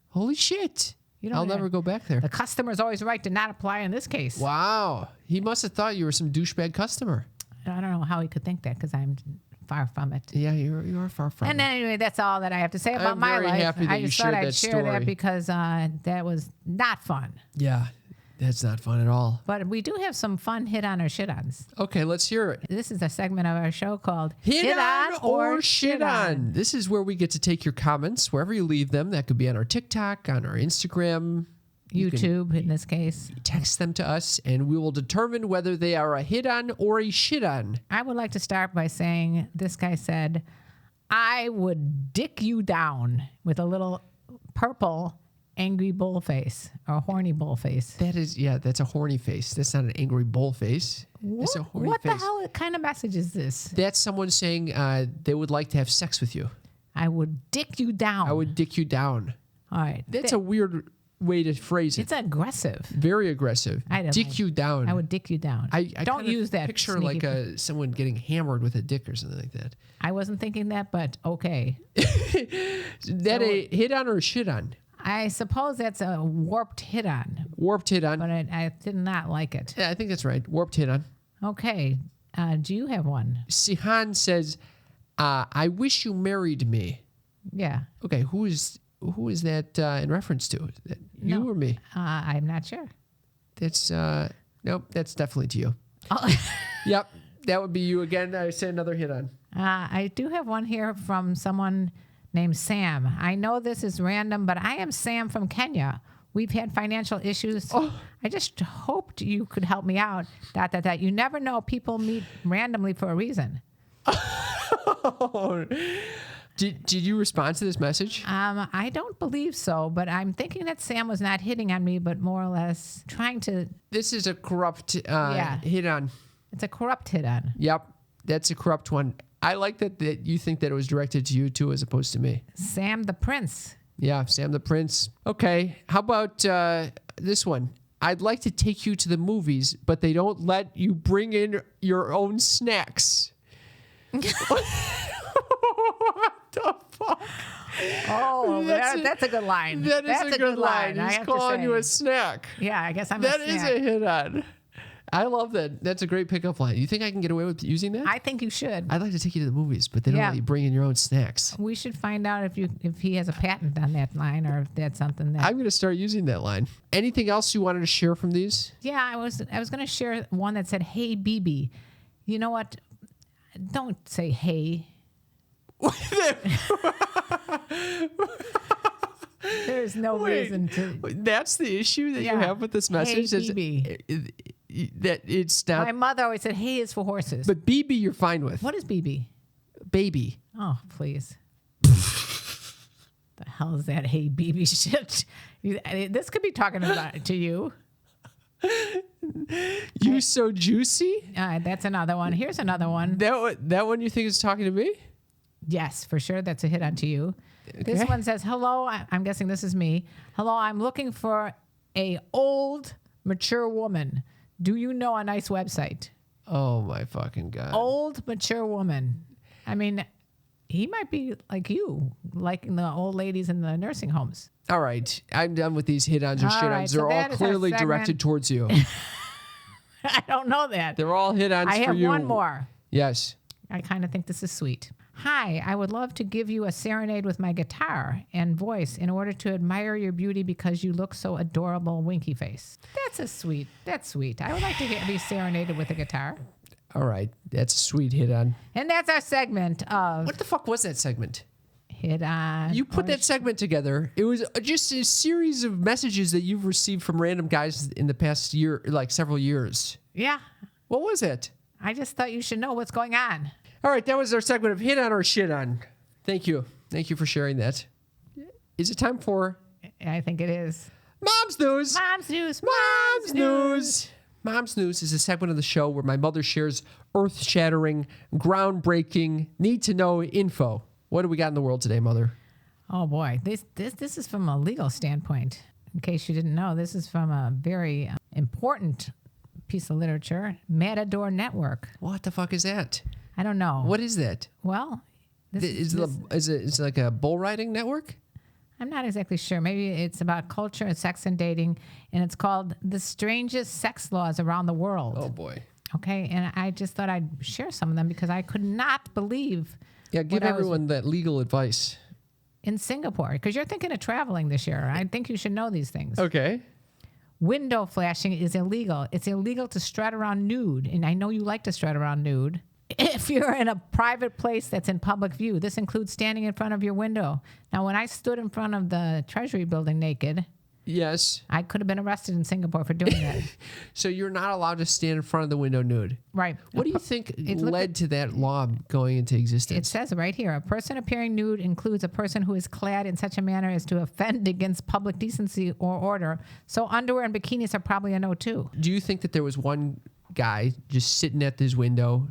Holy shit. I'll never go back there. The customer's always right to not apply in this case. Wow. He must have thought you were some douchebag customer. I don't know how he could think that because I'm far from it. Yeah, you are far from it. And anyway, that's all that I have to say about my life. I'm very happy that I you just shared thought I'd that share story. that because that was not fun. Yeah, that's not fun at all. But we do have some fun hit on or shit ons. Okay, let's hear it. This is a segment of our show called Hit on or Shit On. This is where we get to take your comments, wherever you leave them. That could be on our TikTok, on our Instagram. YouTube in this case. Text them to us, and we will determine whether they are a hit on or a shit on. I would like to start by saying this guy said, I would dick you down with a little purple angry bull face or horny bull face. That's a horny face. That's not an angry bull face. It's a horny what face. the hell kind of message is this? That's someone saying they would like to have sex with you. I would dick you down. I would dick you down. All right. That's a weird way to phrase it. It's aggressive. Very aggressive. Dick you down. I would dick you down. I don't use that. Picture like someone getting hammered with a dick or something like that. I wasn't thinking that, but okay. A hit on or a shit on? I suppose that's a warped hit on, Warped hit on. but I did not like it. Yeah, I think that's right. Warped hit on. Okay. Do you have one? Sihan says, I wish you married me. Yeah. Okay, who is that in reference to? Is that you No. or me? I'm not sure. That's nope, that's definitely to you. Oh. Yep, that would be you again. I say another hit on. I do have one here from someone named Sam. I know this is random, but I am Sam from Kenya. We've had financial issues. Oh. I just hoped you could help me out. ... You never know. People meet randomly for a reason. Did you respond to this message? I don't believe so, but I'm thinking that Sam was not hitting on me, but more or less trying to. This is a corrupt Yeah. hit on. It's a corrupt hit on. Yep, that's a corrupt one. I like that you think that it was directed to you too, as opposed to me. Sam the Prince. Yeah, Sam the Prince. Okay, how about this one? I'd like to take you to the movies, but they don't let you bring in your own snacks. What the fuck? Oh, that's a good line. That is That's a good line. I He's have to calling say. you a snack. Yeah, I guess I'm That a is snack. a hit on. I love that. That's a great pickup line. You think I can get away with using that? I think you should. I'd like to take you to the movies, but they don't Yeah. let you bring in your own snacks. We should find out if he has a patent on that line or if that's something that. I'm going to start using that line. Anything else you wanted to share from these? Yeah, I was going to share one that said, "Hey, BB." You know what? Don't say "hey." There's no reason to. That's the issue that you Yeah. have with this message. Hey, is BB. that it's not. My mother always said, "Hey" is for horses. But BB, you're fine with. What is BB? Baby. Oh, please. The hell is that "Hey, BB" shit? This could be talking about to you. You so juicy? That's another one. Here's another one. That one you think is talking to me? Yes, for sure. That's a hit onto you. This Okay. one says, "Hello." I'm guessing this is me. "Hello, I'm looking for a old, mature woman. Do you know a nice website?" Oh my fucking God. Old, mature woman. I mean, he might be like you, like the old ladies in the nursing homes. All right. I'm done with these hit-ons or All shit-ons. right, so They're all that is our clearly segment. directed towards you. I don't know that. They're all hit-ons I for have you. one more. Yes. I kind of think this is sweet. "Hi, I would love to give you a serenade with my guitar and voice in order to admire your beauty because you look so adorable, winky face." That's sweet. I would like to be serenaded with a guitar. All right. That's a sweet hit-on. And that's our segment of What the fuck was that segment? Hit On. You put or that segment together. It was just a series of messages that you've received from random guys in the past year, like several years. Yeah. What was it? I just thought you should know what's going on. All right, that was our segment of hit on or shit on. Thank you. Thank you for sharing that. Is it time for I think it is. Mom's News? Mom's News. Mom's News. Mom's News is a segment of the show where my mother shares earth-shattering, groundbreaking, need-to-know info. What do we got in the world today, Mother? Oh boy, this is from a legal standpoint. In case you didn't know, this is from a very important piece of literature, Matador Network. What the fuck is that? I don't know. What is that? Well, Is it like a bull riding network? I'm not exactly sure. Maybe it's about culture and sex and dating, and it's called The Strangest Sex Laws Around the World. Oh boy. Okay, and I just thought I'd share some of them because I could not believe. Yeah, give what I was everyone that legal advice. in Singapore, because you're thinking of traveling this year. I think you should know these things. Okay. Window flashing is illegal. It's illegal to strut around nude, and I know you like to strut around nude. If you're in a private place that's in public view, this includes standing in front of your window. Now, when I stood in front of the Treasury building naked, Yes. I could have been arrested in Singapore for doing that. So you're not allowed to stand in front of the window nude. Right. What do you think It led to that law going into It existence? says right here, a person appearing nude includes a person who is clad in such a manner as to offend against public decency or order. So underwear and bikinis are probably a no too. Do you think that there was one guy just sitting at this window,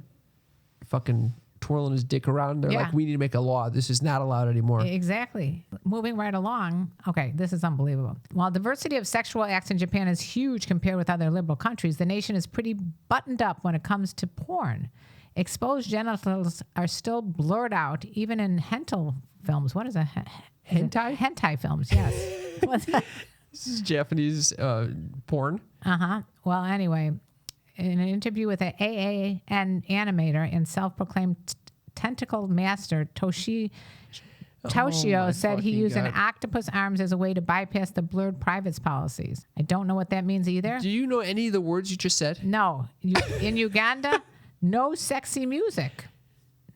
fucking twirling his dick around? They're Yeah. like, we need to make a law. This is not allowed anymore. Exactly. Moving right along. Okay, this is unbelievable. While diversity of sexual acts in Japan is huge compared with other liberal countries, the nation is pretty buttoned up when it comes to porn. Exposed genitals are still blurred out, even in hentai films. What is a Hentai films, yes. What's that? This is Japanese porn. Well, anyway, in an interview with an AAN animator and self-proclaimed tentacle master, Toshio said he used an octopus arms as a way to bypass the blurred privates policies. I don't know what that means either. Do you know any of the words you just said? No. In Uganda, no sexy music.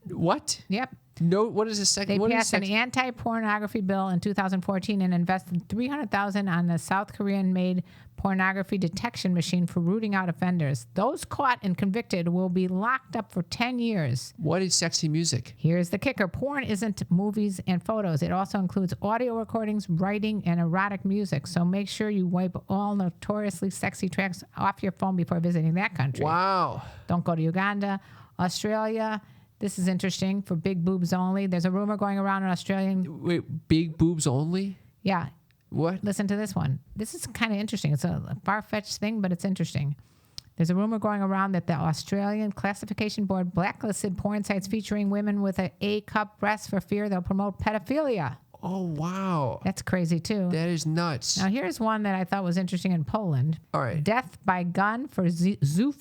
What? Yep. No. What is a sex? They passed an anti-pornography bill in 2014 and invested $300,000 on the South Korean-made pornography detection machine for rooting out offenders. Those caught and convicted will be locked up for 10 years. What is sexy music? Here's the kicker. Porn isn't movies and photos. It also includes audio recordings, writing, and erotic music. So make sure you wipe all notoriously sexy tracks off your phone before visiting that country. Wow. Don't go to Uganda. Australia. This is interesting. For big boobs only. There's a rumor going around in Australia. Wait, big boobs only? Yeah. What? Listen to this one. This is kind of interesting. It's a far-fetched thing, but it's interesting. There's a rumor going around that the Australian Classification Board blacklisted porn sites featuring women with an A-cup breast for fear they'll promote pedophilia. Oh, wow. That's crazy, too. That is nuts. Now, here's one that I thought was interesting in Poland. All right. Death by gun for zoophilia.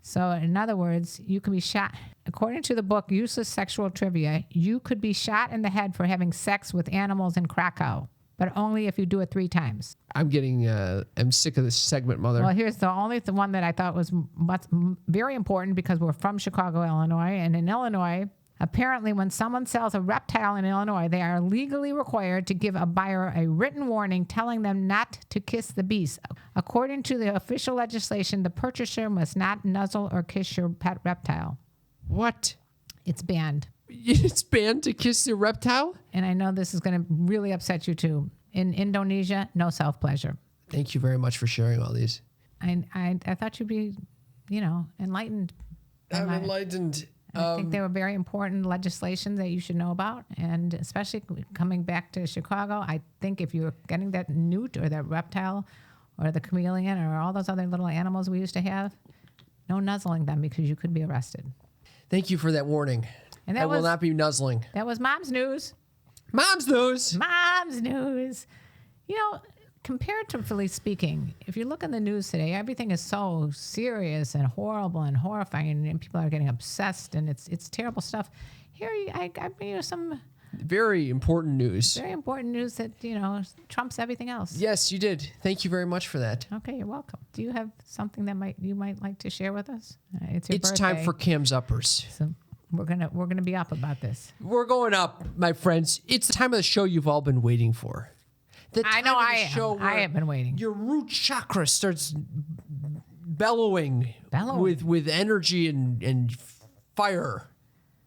So, in other words, you can be shot. According to the book Useless Sexual Trivia, you could be shot in the head for having sex with animals in Krakow, but only if you do it 3 times. I'm sick of this segment, Mother. Well, here's the only one that I thought was very important because we're from Chicago, Illinois. And in Illinois, apparently when someone sells a reptile in Illinois, they are legally required to give a buyer a written warning telling them not to kiss the beast. According to the official legislation, the purchaser must not nuzzle or kiss your pet reptile. What? It's banned. It's banned to kiss the reptile? And I know this is going to really upset you too. In Indonesia, no self-pleasure. Thank you very much for sharing all these. I thought you'd be, enlightened. I'm enlightened. I think they were very important legislation that you should know about. And especially coming back to Chicago, I think if you're getting that newt or that reptile or the chameleon or all those other little animals we used to have, no nuzzling them because you could be arrested. Thank you for that warning. And I will not be nuzzling. That was Mom's News. Mom's News. Mom's News. Comparatively speaking, if you look in the news today, everything is so serious and horrible and horrifying, and people are getting obsessed, and it's terrible stuff. Here, I bring you some very important news. Very important news that trumps everything else. Yes, you did. Thank you very much for that. Okay, you're welcome. Do you have something that you might like to share with us? It's your birthday. Time for Cam's Uppers. So we're gonna be up about this. We're going up, my friends. It's the time of the show you've all been waiting for. I know I have been waiting. Your root chakra starts bellowing. With energy and fire.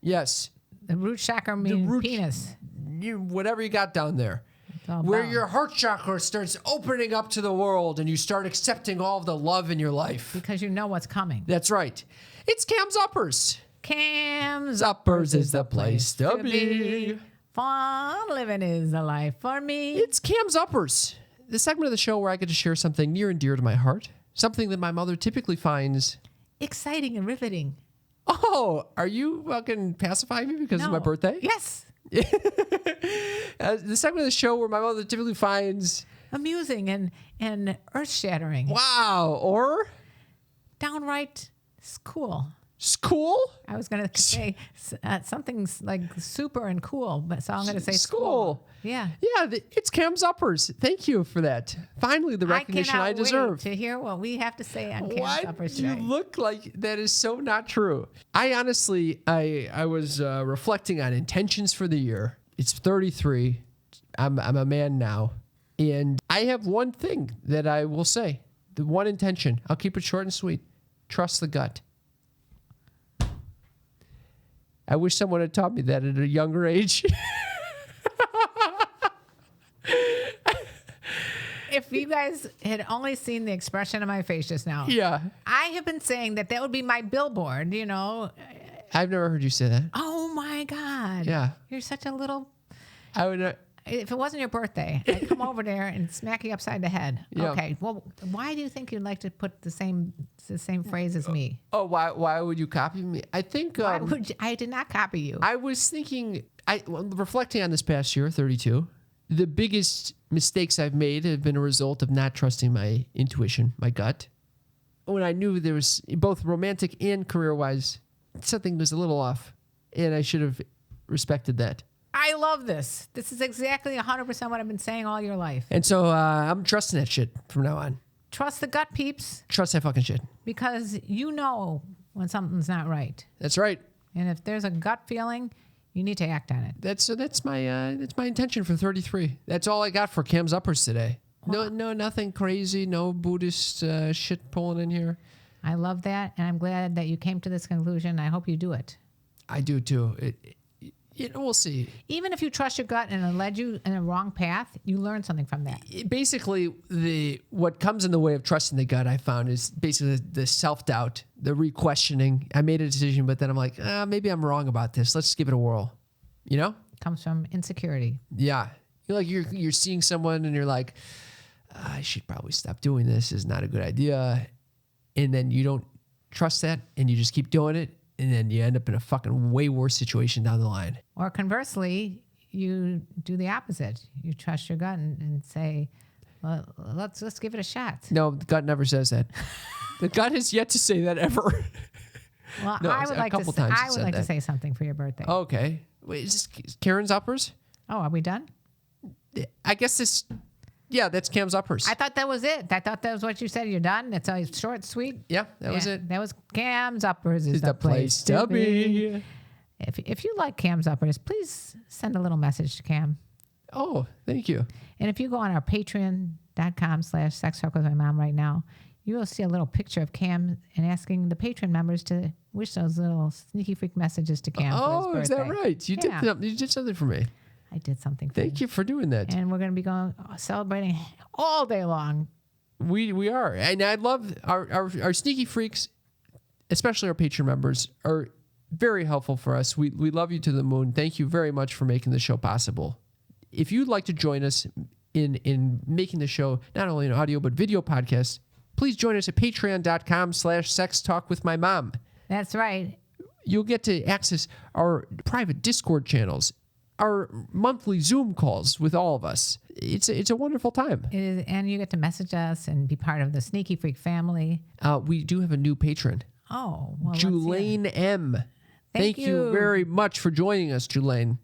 Yes. The root chakra means penis. Whatever you got down there. Where your heart chakra starts opening up to the world and you start accepting all of the love in your life. Because you know what's coming. That's right. It's Cam's Uppers. Cam's Uppers is the place to be. Fun living is the life for me. It's Cam's Uppers, the segment of the show where I get to share something near and dear to my heart, something that my mother typically finds exciting and riveting. Oh, are you fucking pacifying me because it's my birthday? Yes. The segment of the show where my mother typically finds amusing and earth-shattering. Wow. Or downright cool. Cool? I was going to say something like super and cool, but so I'm going to say school. Yeah. Yeah, it's Cam's Uppers. Thank you for that. Finally, the recognition I deserve. Wait to hear what we have to say on Cam's Uppers today. You look like that is so not true. I honestly, I was reflecting on intentions for the year. It's 33. I'm a man now. And I have one thing that I will say. The one intention. I'll keep it short and sweet. Trust the gut. I wish someone had taught me that at a younger age. If you guys had only seen the expression of my face just now. Yeah. I have been saying that would be my billboard, I've never heard you say that. Oh, my God. Yeah. You're such a little... I would. If it wasn't your birthday, I'd come over there and smack you upside the head. Yeah. Okay. Well, why do you think you'd like to put the same phrase as me? Oh, why would you copy me? I think Why would you, I did not copy you. I was thinking, reflecting on this past year, 32, the biggest mistakes I've made have been a result of not trusting my intuition, my gut. When I knew there was, both romantic and career-wise, something was a little off, and I should have respected that. I love this. This is exactly 100% what I've been saying all your life. And so I'm trusting that shit from now on. Trust the gut, peeps, Trust that fucking shit. because you know when something's not right. That's right. And if there's a gut feeling, you need to act on it. That's my intention for 33. That's all I got for Cam's uppers today. No, nothing crazy. No Buddhist shit pulling in here. I love that, and I'm glad that you came to this conclusion. I hope you do it. I do too. We'll see. Even if you trust your gut and it led you in a wrong path, you learn something from that. Basically, what comes in the way of trusting the gut, I found, is basically the self-doubt, the re-questioning. I made a decision, but then I'm like, maybe I'm wrong about this. Let's give it a whirl. You know? Comes from insecurity. Yeah. You're seeing someone and you're like, I should probably stop doing this. It's not a good idea. And then you don't trust that and you just keep doing it. And then you end up in a fucking way worse situation down the line. Or conversely, you do the opposite. You trust your gut and say, well, let's give it a shot. No, the gut never says that. The gut has yet to say that ever. Well, No, I would a like to. couple times I it would said like to that. say something for your birthday. Okay. Wait, is this Karen's uppers? Oh, are we done? I guess this, yeah, that's Cam's uppers. I thought that was it. I thought that was what you said. You're done. It's all short, sweet. Yeah, that was it. That was Cam's Uppers is It's the place to be. If you like Cam's Uppers, please send a little message to Cam. Oh, thank you. And if you go on our patreon.com/sextalkwithmymom right now, you will see a little picture of Cam and asking the patron members to wish those little sneaky freak messages to Cam Oh, for his is birthday. that right? You did something for me. I did something for Thank you for doing that. And we're going to be celebrating all day long. We are. And I love our sneaky freaks, especially our Patreon members, are very helpful for us. We love you to the moon. Thank you very much for making the show possible. If you'd like to join us in making the show not only an audio but video podcast, please join us at patreon.com/sextalkwithmymom. That's right. You'll get to access our private Discord channels, our monthly Zoom calls with all of us. It's a wonderful time. It is, and you get to message us and be part of the Sneaky Freak family. We do have a new patron, Oh, well, let's hear it. Julaine M. Thank you you. very much for joining us, Julaine.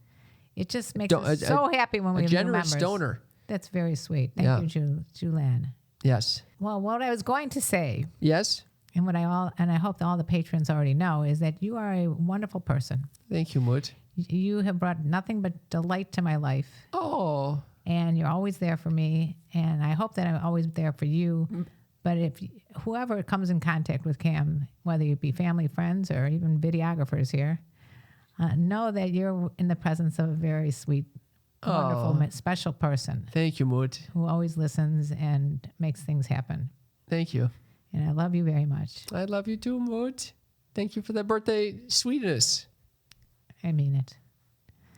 It just makes us so happy when we A have new generous members. donor. That's very sweet. Thank you, Julan. Yes. Well, what I was going to say, Yes. and I hope that all the patrons already know, is that you are a wonderful person. Thank you, Moot. You have brought nothing but delight to my life, Oh. and you're always there for me. And I hope that I'm always there for you. But if whoever comes in contact with Cam, whether it be family, friends, or even videographers here, know that you're in the presence of a very sweet, wonderful, special person Thank you, Moot. who always listens and makes things happen. Thank you. And I love you very much. I love you too, Moot. Thank you for that birthday sweetness. I mean it.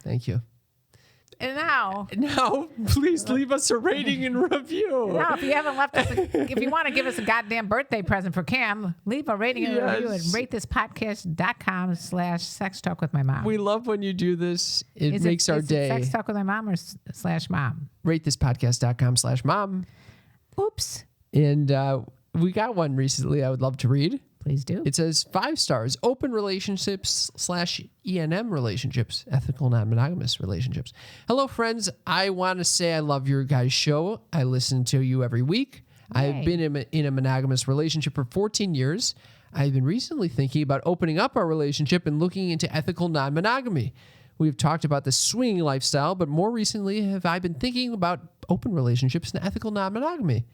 Thank you. And now, Please leave us a rating and review. if you haven't left us, if you want to give us a goddamn birthday present for Cam, leave a rating and review at ratethispodcast.com/sextalkwithmymom. We love when you do this. It Is makes our is day. It Sex Talk with My Mom or /mom? ratethispodcast.com/mom. Oops. And we got one recently I would love to read. Please do. It says 5 stars, open relationships /ENM relationships, ethical non-monogamous relationships. Hello, friends. I want to say I love your guys' show. I listen to you every week. I've been in a monogamous relationship for 14 years. I've been recently thinking about opening up our relationship and looking into ethical non-monogamy. We've talked about the swinging lifestyle, but more recently have I been thinking about open relationships and ethical non-monogamy.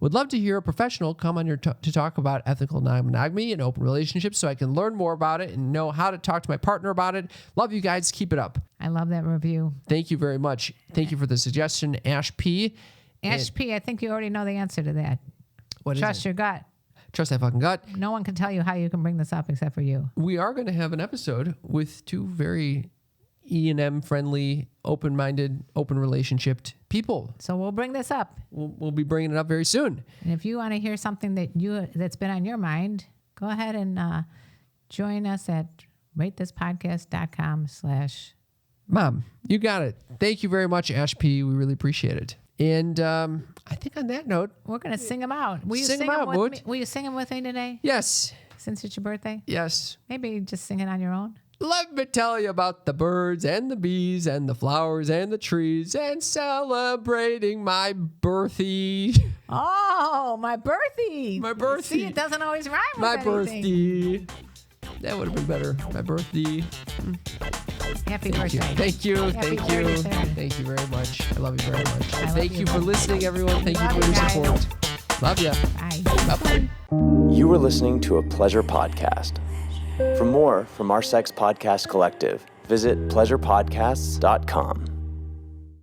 Would love to hear a professional come on to talk about ethical non-monogamy and open relationships so I can learn more about it and know how to talk to my partner about it. Love you guys. Keep it up. I love that review. Thank you very much. Thank you for the suggestion, Ash P. Ash P, I think you already know the answer to that. What is Trust it? your gut. Trust that fucking gut. No one can tell you how you can bring this up except for you. We are going to have an episode with 2 very E&M friendly, open-minded, open relationship people. So we'll bring this up. We'll be bringing it up very soon. And if you want to hear something that's been on your mind, go ahead and join us at ratethispodcast.com/mom. You got it. Thank you very much, Ash P. We really appreciate it. And I think on that note, we're going to sing them out. Will you Sing 'em sing out, with Wood. me? Will you sing them with me today? yes, Since it's your birthday? yes. Maybe just sing it on your own. Let me tell you about the birds and the bees and the flowers and the trees and celebrating my birthday. Oh, my birthday. My birthday. See, it doesn't always rhyme with My anything. birthday. That would have been better. My birthday. Happy birthday. Thank you. Happy Thank you. 37. Thank you very much. I love you very much. love Thank you, you for buddy. listening, everyone. Thank you Love for you your guys. support. Love ya. Bye. Bye-bye. You were listening to a Pleasure Podcast. For more from our Sex Podcast Collective, visit pleasurepodcasts.com.